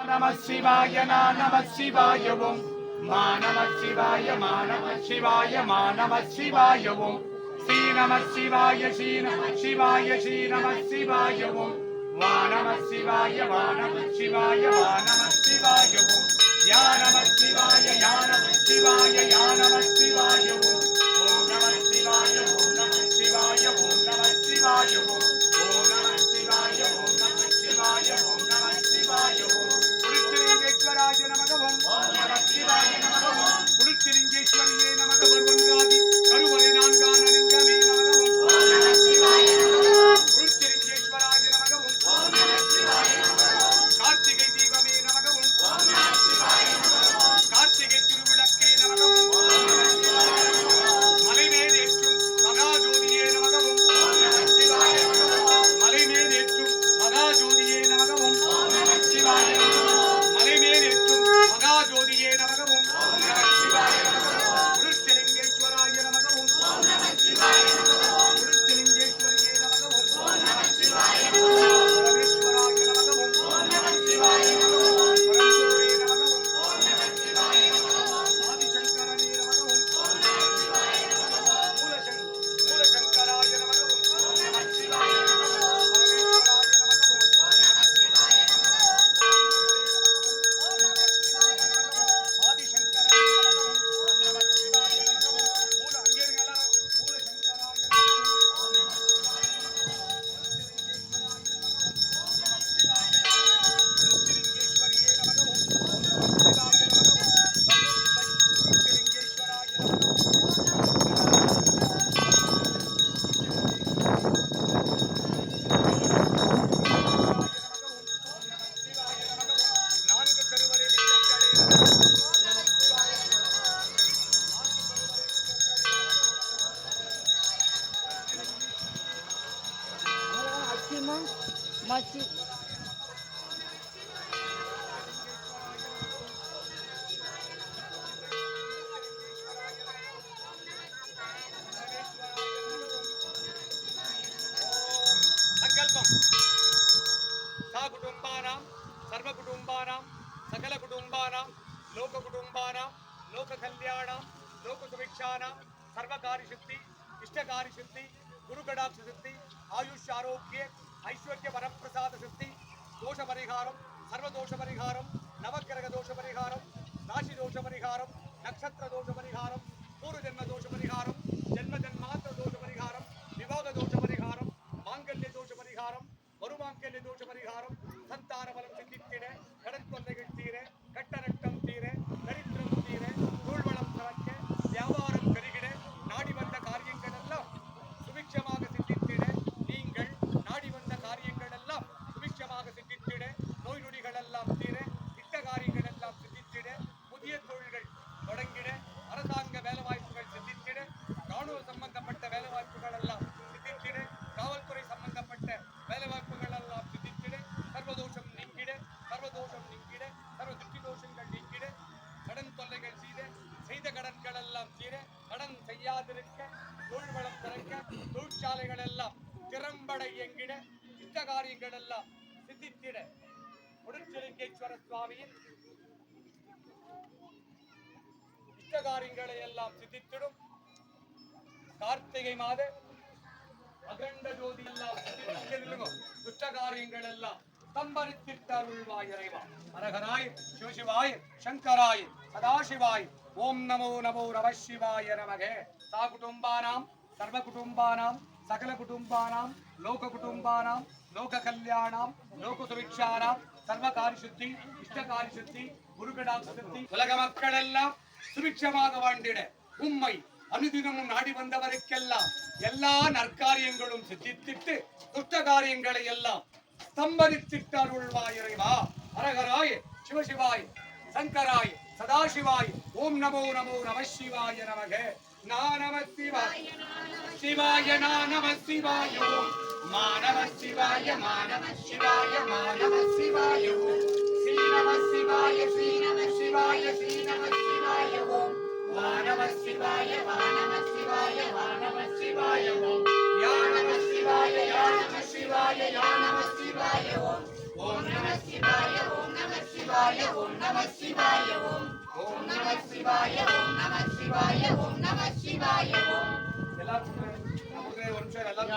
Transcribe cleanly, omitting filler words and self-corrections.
நம சிவாய நம சிவாய ஓம் மா நம சிவாய மா நம சிவாய மா நம சிவாய ஓம் ஸ்ரீ நம சிவாய ஸ்ரீ நம சிவாய ஸ்ரீ நம சிவாய ஓம் வா நம சிவாய வா நம சிவாய வா நம சிவாய ஓம் யா நம சிவாய யா நம சிவாய யா நம சிவாய ஓம் ஓம் நம சிவாய ஓம் நம சிவாய ஓம் நம சிவாய ஓம் ஓம் நம சிவாய ஓம் நம சிவாய ஓம் நம சிவாய ஓம் குருத்திலிங்கேஸ்வராய நமக ஓம் நம சிவாய நமக ஓம் குருத்திலிங்கேஸ்வரியே நமக வருவன்றாதி கருவறை நான்கான லிங்கமே நமக ஓம் நம சிவாய நமக ஓம் குருத்திலிங்கேஸ்வராய நமக ஓம் நம சிவாய நமக ஓம் கார்த்திகை தீபமே நமக ஓம் நம சிவாய நமக ஓம் கார்த்திகை திருவிளக்கே நமக ஓம் நம சிவாய நமக ஓம் மலைமேல் ஏற்றும் மகாஜோதியே நமக ஓம் நம சிவாய நமக ஓம் மலைமேல் ஏற்றும் மகாஜோதியே நமக ஓம் நம சிவாய நமக ஓம் மலைமேல் ஏற்றும் மகாஜோதியே நமக ஓம் நம சிவாய நமக ஓம் குருத்திலிங்கேஸ்வராய நமக ஓம் நம சிவாய நமக ஓம் குருத்திலிங்கேஸ்வரியே நமக ஓம் நம சிவாய நமக ஓம் பரமேஸ்வராய நமக ஓம் நம சிவாய நமக ஓம் பரமேஸ்வரே நமக ஓம் நம சிவாய நமக ஓம் ஆதிசங்கரனே நமக ஓம் நம சிவாய நமக ஓம் மூலசங்கராய நமக ஓம் நம சிவாய நமக ஓம் பரமேஸ்வராய நமக ஓம் நம சிவாய நமக ஓம் ஆதிசங்கரனே நமக ஓம் நம சிவாய நமக ஓம் மூல அங்கேருங்க எல்லாரும் மூலசங்கராய நமக ஓம் நம சிவாய நமக ஓம் குருத்திலிங்கேஸ்வரியே நமக ஓம் நம சிவாய நமக ஓம் குருத்திலிங்கேஸ்வராய நமக நான்கு கருவறை லிங்கங்களே நமக நம சிவாய Acima, masih சங்கல்பம் சா குடும்பானாம் சர்வ குடும்பானாம் சகல குடும்பானாம் லோக குடும்பானாம் லோக கல்யாணாம் லோக சுபிக்ஷானாம் சர்வகாரி சித்தி இஷ்டகாரி சித்தி குருகடாட்ச சித்தி ஆயுஷ் ஆரோக்கிய ஐஸ்வர்ய வரப்பிரசாத சித்தி தோஷ பரிகாரம் சர்வ தோஷ பரிகாரம் நவக்கிரக தோஷ பரிகாரம் ராசி தோஷ பரிகாரம் நட்சத்திர தோஷ பரிகாரம் பூர்வ ஜென்ம தோஷ பரிகாரம் ஜென்ம ஜென்மாந்திர தோஷ பரிகாரம் விவாக தோஷ பரிகாரம் மாங்கல்ய தோஷ பரிகாரம் மறுமாங்கல்ய தோஷ பரிகாரம் சந்தான பலம் சித்தித்திட கடன் தொல்லைகள் தீர கட்ட நட்டம் தீர தரித்திரம் தீர தூழ்வளம் திறக்க வியாபாரம் பெருகிட நாடி வந்த காரியங்கள் எல்லாம் சுபிக்ஷமாக சித்தித்திட நீங்கள் நாடி வந்த காரியங்கள் எல்லாம் சுபிக்ஷமாக சித்தித்திட நோய் நொடிகள் எல்லாம் தீர இட்ட காரியங்கள் எல்லாம் சித்தித்திட புதிய தொழில்கள் தொடங்கிட அரசாங்க வேலைவாய்ப்புகள் சித்தித்திட ராணுவ சம்பந்தப்பட்ட வேலைவாய்ப்புகள் எல்லாம் சித்தித்திட காவல்துறை சம்பந்தப்பட்ட வேலைவாய்ப்புகள் எல்லாம் சித்தித்திட சர்வதோஷம் நீங்கிட சர்வதோஷம் நீங்கிட சர்வ திருஷ்டி தோஷங்கள் நீங்கிட கடன் தொல்லைகள் செய்த கடன்கள் எல்லாம் தீர கடன் செய்யாதிருக்க தொழில் வளம் திறக்க தொழிற்சாலைகள் எல்லாம் திறம்பட இயங்கிட இஷ்ட காரியங்கள் எல்லாம் சித்தித்திட குருத்திலிங்கேஸ்வர சுவாமியின் இஷ்ட காரியங்களை எல்லாம் சித்தித்திடும் கார்த்திகை மாத அகண்ட ஜோதி எல்லாம் துஷ்ட காரியங்கள் எல்லாம் ஸ்தம்பரித்திட்டருள்வாய் இறைவா ஹரஹராய் சிவசிவாய் சங்கராய் சதாசிவாய் ஓம் நமோ நமோ நம சிவாய நமகே சா குடும்பானாம் சர்வ குடும்பானாம் சகல குடும்பானாம் லோக குடும்பானாம் லோக கல்யாணாம் லோக சுபிக்ஷானாம் சர்வகாரி சுத்தி இஷ்டகாரி சுத்தி குருகடாட்ச சுத்தி உலக மக்கள் எல்லாம் சுபிக்ஷமாக வாழ்ந்திட உம்மை அனுதினமும் நாடி வந்தவருக்கெல்லாம் எல்லா நற்காரியங்களும் சித்தித்திட்டு துஷ்ட காரியங்களை எல்லாம் ஸ்தம்பரித்திட்டருள்வாய் இறைவா ஹரஹராய் சிவசிவாய் சங்கராய் சதாசிவாய் ஓம் நமோ நமோ நம சிவாய நமகே நம சிவாய சிவாய நம சிவாய ஓம் மா நம சிவாய மா நம சிவாய மா நம சிவாய ஓம் ஸ்ரீ நம சிவாய ஸ்ரீ நம சிவாய ஸ்ரீ நம சிவாய ஓம் வா நம சிவாய வா நம சிவாய வா நம சிவாய ஓம் யா நம சிவாய யா நம சிவாய யா நம சிவாய ஓம் ஓம் நம சிவாய ஓம் நம சிவாய சிவாய ஓம் நம சிவாய ஓம் ஓம் நம சிவாய ஓம் நம சிவாய ஓம் நம சிவாய ஓம். எல்லாரும் ஒரு நிமிஷம் எல்லாரும்